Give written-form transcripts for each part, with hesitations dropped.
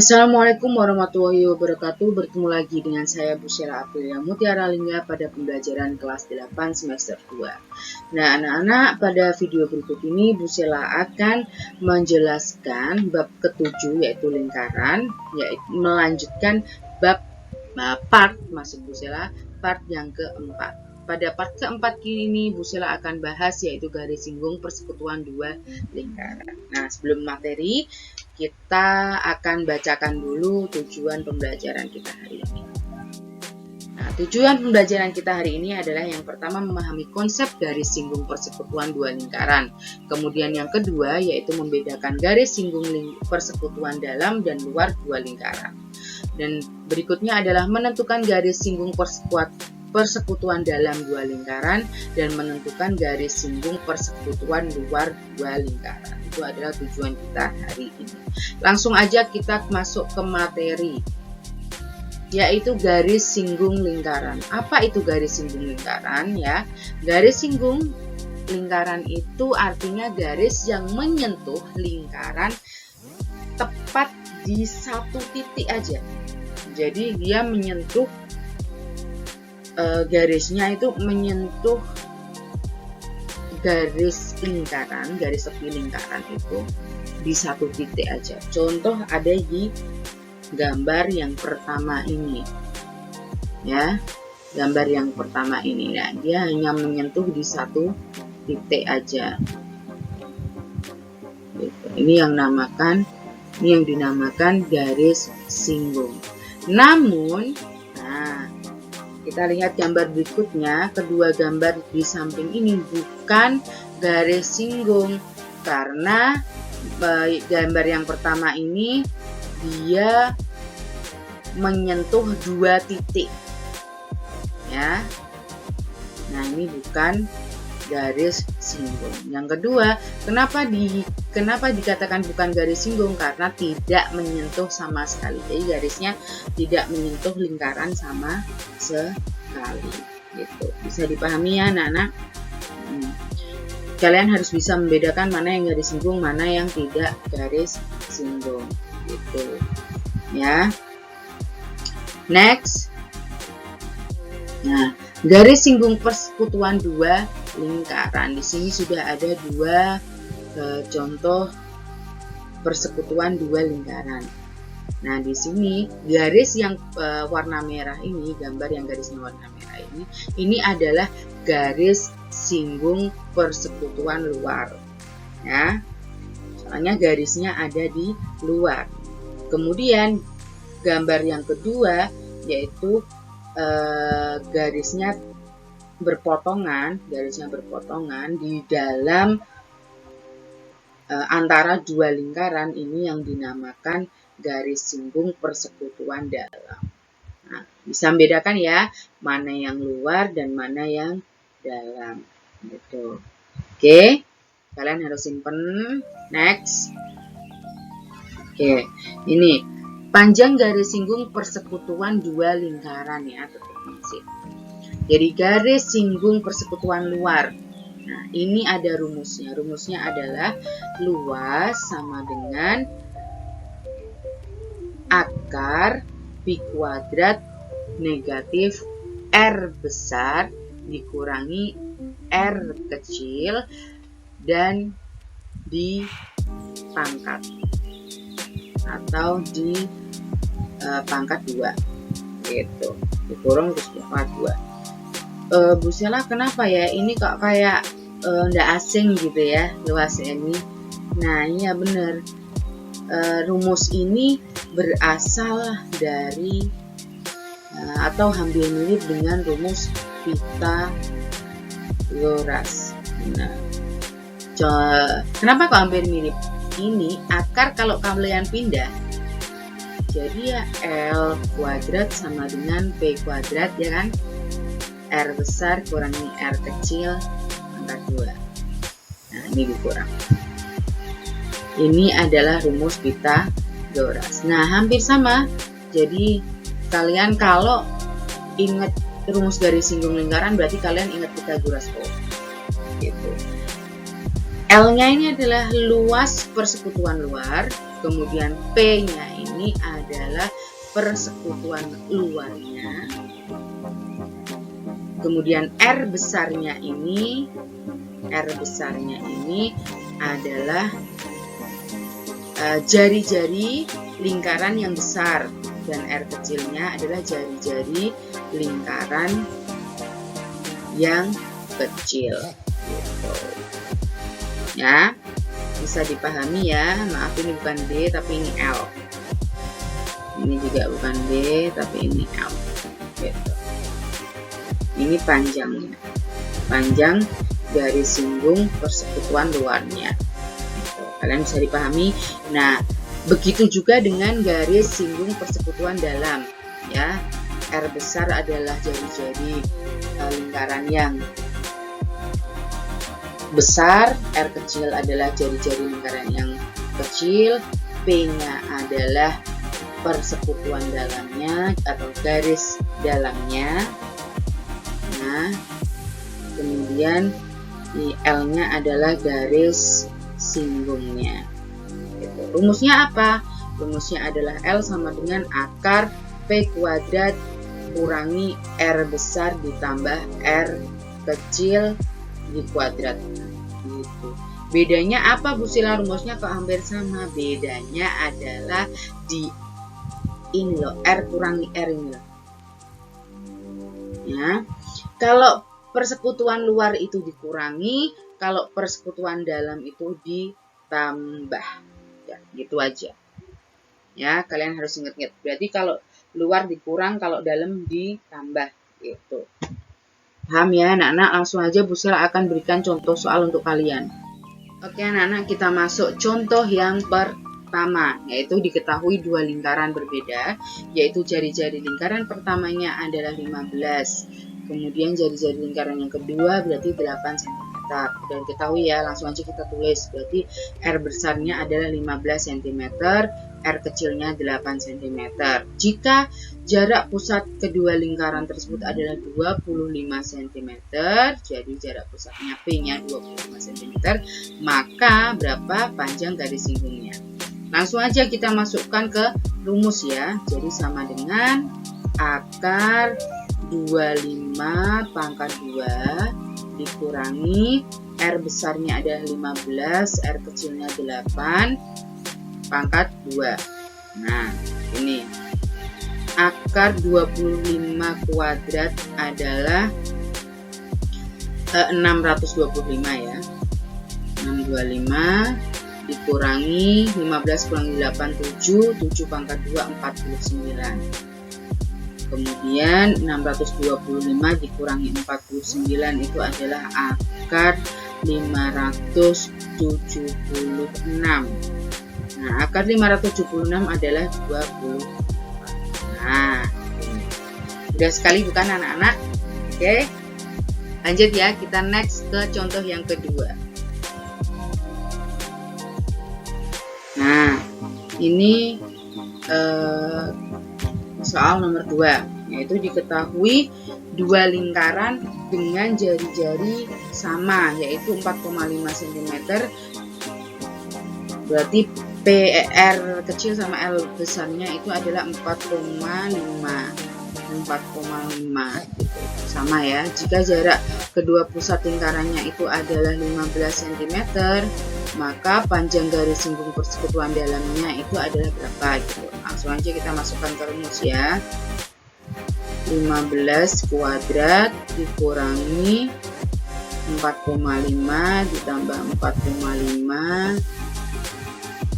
Assalamualaikum warahmatullahi wabarakatuh. Bertemu lagi dengan saya Busyara Aprilia Mutiara Lingga pada pembelajaran kelas 8 semester 2. Nah, anak-anak, pada video berikut ini Busyara akan menjelaskan bab ke-7 yaitu lingkaran, yaitu melanjutkan part yang keempat. Pada part keempat ini Busyara akan bahas yaitu garis singgung persekutuan dua lingkaran. Nah, sebelum materi, kita akan bacakan dulu tujuan pembelajaran kita hari ini. Nah, tujuan pembelajaran kita hari ini adalah yang pertama memahami konsep garis singgung persekutuan dua lingkaran. Kemudian yang kedua yaitu membedakan garis singgung persekutuan dalam dan luar dua lingkaran. Dan berikutnya adalah menentukan garis singgung persekutuan dalam dua lingkaran dan menentukan garis singgung persekutuan luar dua lingkaran. Itu adalah tujuan kita hari ini. Langsung aja kita masuk ke materi, yaitu garis singgung lingkaran. Apa itu garis singgung lingkaran ya? Garis singgung lingkaran itu artinya garis yang menyentuh lingkaran tepat di satu titik aja. Jadi dia menyentuh garisnya itu menyentuh garis lingkaran, garis tepi lingkaran itu di satu titik aja. Contoh ada di gambar yang pertama ini, ya, gambar yang pertama ini. Nah, dia hanya menyentuh di satu titik aja. Gitu. Ini yang dinamakan garis singgung. Namun, kita lihat gambar berikutnya, kedua gambar di samping ini bukan garis singgung karena gambar yang pertama ini dia menyentuh dua titik, ya. Nah, ini bukan garis singgung. Yang kedua, kenapa dikatakan bukan garis singgung? Karena tidak menyentuh sama sekali. Jadi garisnya tidak menyentuh lingkaran sama sekali. Gitu. Bisa dipahami ya, anak-anak? Kalian harus bisa membedakan mana yang garis singgung, mana yang tidak garis singgung. Gitu. Ya. Next. Nah, garis singgung persekutuan dua lingkaran. Di sini sudah ada dua contoh persekutuun dua lingkaran. Nah, di sini garis yang warna merah ini, gambar yang garisnya warna merah ini adalah garis singgung persekutuan luar. Ya. Soalnya garisnya ada di luar. Kemudian gambar yang kedua yaitu garisnya berpotongan di dalam antara dua lingkaran, ini yang dinamakan garis singgung persekutuan dalam. Nah, bisa membedakan ya mana yang luar dan mana yang dalam gitu. Oke, kalian harus simpen. Next. Oke, ini panjang garis singgung persekutuan dua lingkaran ya, jadi garis singgung persekutuan luar. Nah, ini ada rumusnya. Rumusnya adalah luas sama dengan akar pi kuadrat negatif R besar dikurangi R kecil dan dipangkat atau di pangkat 2 gitu, dikurung terus pangkat 2. Bu Sela, kenapa ya ini kok kayak nggak asing gitu ya luas ini? Nah, iya bener, rumus ini berasal dari atau hampir mirip dengan rumus Pythagoras. Nah, kenapa kok hampir mirip? Ini akar kalau kalian pindah, jadi ya L kuadrat sama dengan P kuadrat ya kan, R besar kurangi R kecil pangkat 2. Nah, ini dikurang. Ini adalah rumus Pythagoras. Nah, hampir sama. Jadi kalian kalau ingat rumus garis singgung lingkaran berarti kalian ingat Pythagoras gitu. L-nya ini adalah luas persekutuan luar, kemudian P-nya ini ini adalah persekutuan luarnya. Kemudian R besarnya ini adalah jari-jari lingkaran yang besar, dan R kecilnya adalah jari-jari lingkaran yang kecil. Gitu. Ya, bisa dipahami ya. Maaf, ini bukan D tapi ini L. Ini juga bukan D tapi ini L. Gitu. Ini panjangnya, panjang garis singgung persekutuan luarnya. Gitu. Kalian bisa dipahami. Nah, begitu juga dengan garis singgung persekutuan dalam. Ya, R besar adalah jari-jari lingkaran yang besar, R kecil adalah jari-jari lingkaran yang kecil, P-nya adalah persekutuan dalamnya atau garis dalamnya. Nah, kemudian L-nya adalah garis singgungnya. Gitu. Rumusnya apa? Rumusnya adalah L sama dengan akar P kuadrat kurangi R besar ditambah R kecil dikuadrat. Gitu. Bedanya apa Bu Sila? Rumusnya kok hampir sama. Bedanya adalah di ini loh, R kurangi R ini loh. Ya. Kalau persekutuan luar itu dikurangi, kalau persekutuan dalam itu ditambah. Ya, gitu aja. Ya, kalian harus ingat-ingat. Berarti kalau luar dikurang, kalau dalam ditambah. Gitu. Paham ya anak-anak? Langsung aja Bu Sila akan berikan contoh soal untuk kalian. Oke anak-anak, kita masuk contoh yang pertama, yaitu diketahui dua lingkaran berbeda, yaitu jari-jari lingkaran pertamanya adalah 15, kemudian jari-jari lingkaran yang kedua berarti 8 cm. Dan ketahui ya, langsung aja kita tulis, berarti R besarnya adalah 15 cm, R kecilnya 8 cm. Jika jarak pusat kedua lingkaran tersebut adalah 25 cm, jadi jarak pusatnya P-nya 25 cm, maka berapa panjang garis singgungnya? Langsung aja kita masukkan ke rumus ya. Jadi sama dengan akar 25 pangkat 2 dikurangi R besarnya adalah 15, R kecilnya 8 pangkat 2. Nah, ini akar 25 kuadrat adalah 625 ya. 625 dikurangi 15 kurangi 8 7, 7 pangkat 2 49. Kemudian 625 dikurangi 49 itu adalah akar 576. Nah, akar 576 adalah 20. Nah, udah sekali bukan anak-anak? Oke, lanjut ya, kita next ke contoh yang kedua. Nah, ini soal nomor 2, yaitu diketahui dua lingkaran dengan jari-jari sama, yaitu 4,5 cm. Berarti PR kecil sama L besarnya itu adalah 4,5 gitu. Sama ya. Jika jarak kedua pusat lingkarannya itu adalah 15 cm, maka panjang garis singgung persekutuan dalamnya itu adalah berapa gitu. Langsung aja kita masukkan ke rumus ya. 15 kuadrat dikurangi 4,5 ditambah 4,5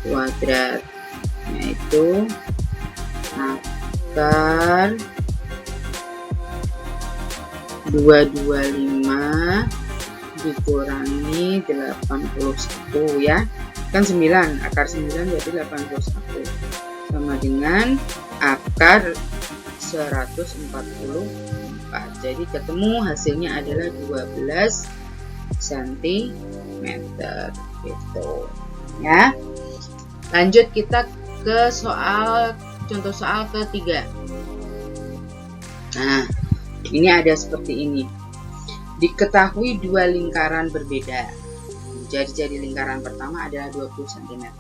kuadrat, yaitu akar 225 dikurangi 81 ya, kan 9, akar 9 berarti 81 sama dengan akar 144. Jadi ketemu hasilnya adalah 12 cm gitu ya. Lanjut kita ke contoh soal ketiga. Nah, ini ada seperti ini. Diketahui dua lingkaran berbeda. Jari-jari lingkaran pertama adalah 20 cm.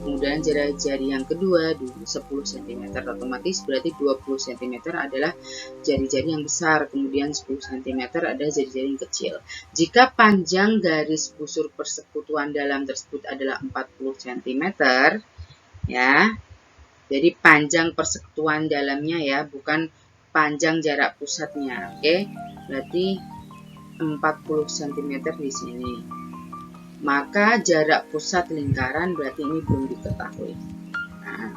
Kemudian jari-jari yang kedua 10 cm. Otomatis berarti 20 cm adalah jari-jari yang besar. Kemudian 10 cm adalah jari-jari yang kecil. Jika panjang garis busur persekutuan dalam tersebut adalah 40 cm, ya. Jadi panjang persekutuan dalamnya ya, bukan panjang jarak pusatnya. Oke. Berarti 40 cm di sini. Maka jarak pusat lingkaran berarti ini belum diketahui. Nah,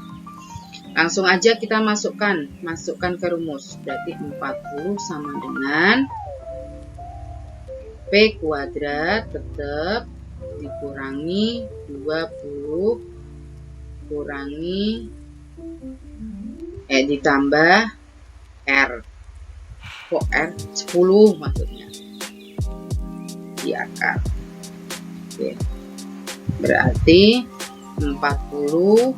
langsung aja kita masukkan ke rumus. Berarti 40 sama dengan P kuadrat tetap dikurangi 20 kurangi ditambah R. Kok R? 10 maksudnya. Di akar. Oke. Berarti 40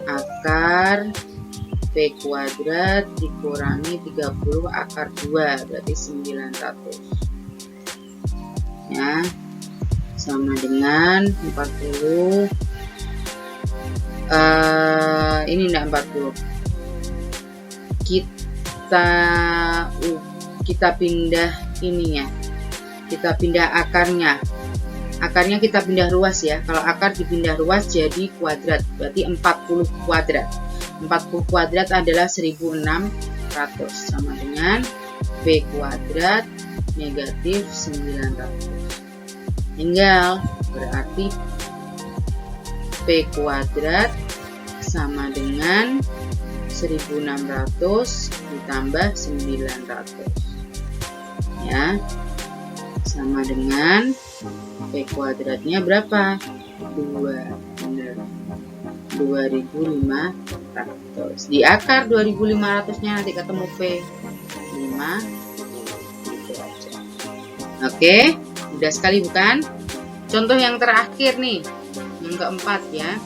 akar P kuadrat dikurangi 30 akar 2 berarti 900 ya, sama dengan 40 ini enggak 40, kita pindah ininya, kita pindah akarnya kita pindah ruas ya. Kalau akar dipindah ruas jadi kuadrat, berarti 40 kuadrat. 40 kuadrat adalah 1600 sama dengan P kuadrat negatif 900. Tinggal berarti P kuadrat sama dengan 1600 ditambah 900 ya, sama dengan P kuadratnya berapa? 2500. Di akar 2500 nya nanti ketemu P 5 gitu aja. Oke, mudah sekali bukan? Contoh yang terakhir nih, yang keempat ya.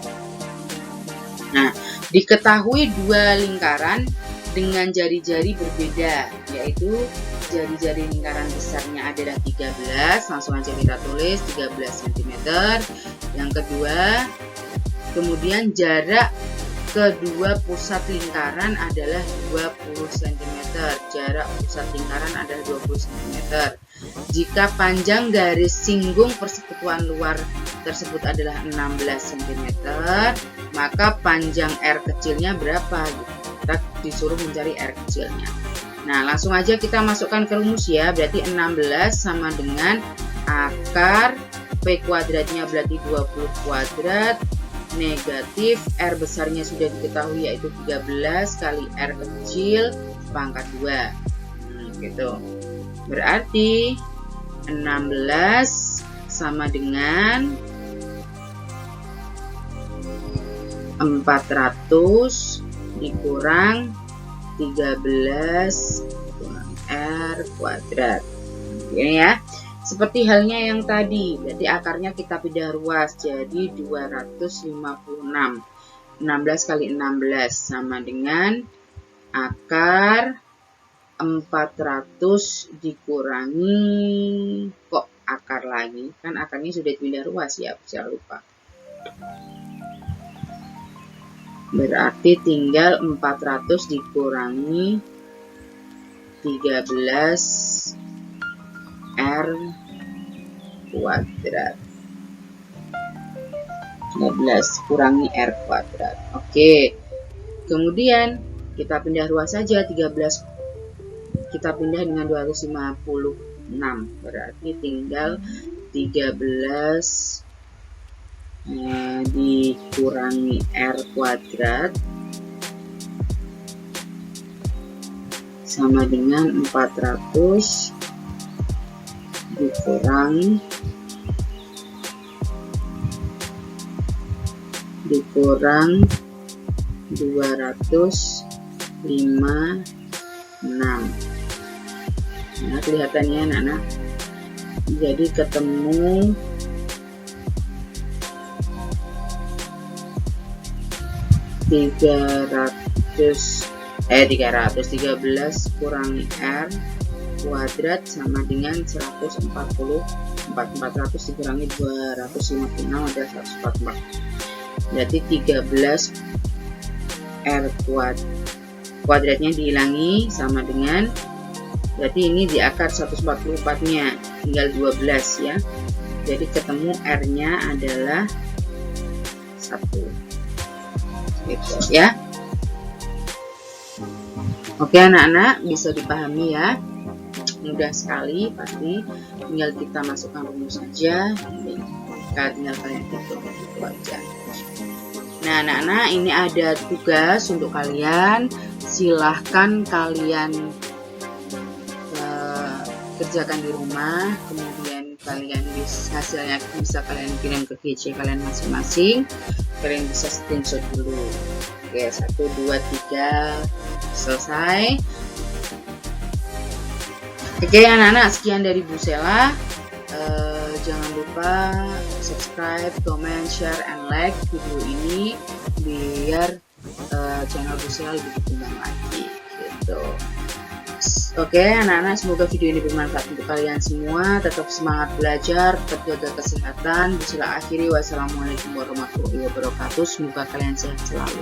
Nah, diketahui dua lingkaran dengan jari-jari berbeda, yaitu jari-jari lingkaran besarnya adalah 13, langsung aja kita tulis 13 cm. Yang kedua, kemudian jarak kedua pusat lingkaran adalah 20 cm. Jarak pusat lingkaran adalah 20 cm. Jika panjang garis singgung persekutuan luar tersebut adalah 16 cm, maka panjang R kecilnya berapa? Kita disuruh mencari R kecilnya. Nah, langsung aja kita masukkan ke rumus ya. Berarti 16 sama dengan akar P kuadratnya berarti 20 kuadrat negatif R besarnya sudah diketahui yaitu 13 kali R kecil pangkat 2. Gitu. Berarti 16 sama dengan 400 dikurang 13 kurang R kuadrat. Ini ya. Seperti halnya yang tadi, berarti akarnya kita pindah ruas jadi 256. 16 kali 16 sama dengan akar 400 dikurangi, kok akar lagi? Kan akarnya sudah pindah ruas ya, saya lupa. Berarti tinggal 400 dikurangi 13 R kuadrat. 13 kurangi R kuadrat. Oke. Kemudian kita pindah ruas saja, 13 kita pindah dengan 256. Berarti tinggal 13 dikurangi R kuadrat sama dengan 400 dikurang 256. Nah, kelihatannya anak-anak. Jadi ketemu 313 kurangi R kuadrat sama dengan 140. 400 dikurangi 256 adalah 144. Berarti 13 R kuadratnya dihilangi sama dengan, berarti ini di akar 144 nya tinggal 12 ya. Jadi ketemu R nya adalah 1 gitu ya. Oke anak-anak, bisa dipahami ya, mudah sekali pasti, tinggal kita masukkan rumus saja, tinggal kalian hitung gitu aja. Nah anak-anak, ini ada tugas untuk kalian, silahkan kalian kerjakan di rumah, kemudian kalian hasilnya bisa kalian kirim ke GC kalian masing-masing, kalian bisa screenshot dulu. Oke, 1, 2, 3 selesai. Oke anak-anak, sekian dari Bu Sela. Jangan lupa subscribe, comment, share, and like video ini biar channel Bu Sela lebih berkembang lagi gitu. Oke anak-anak, semoga video ini bermanfaat untuk kalian semua. Tetap semangat belajar, tetap jaga kesehatan. Bu Sela akhiri, wassalamualaikum warahmatullahi wabarakatuh. Semoga kalian sehat selalu.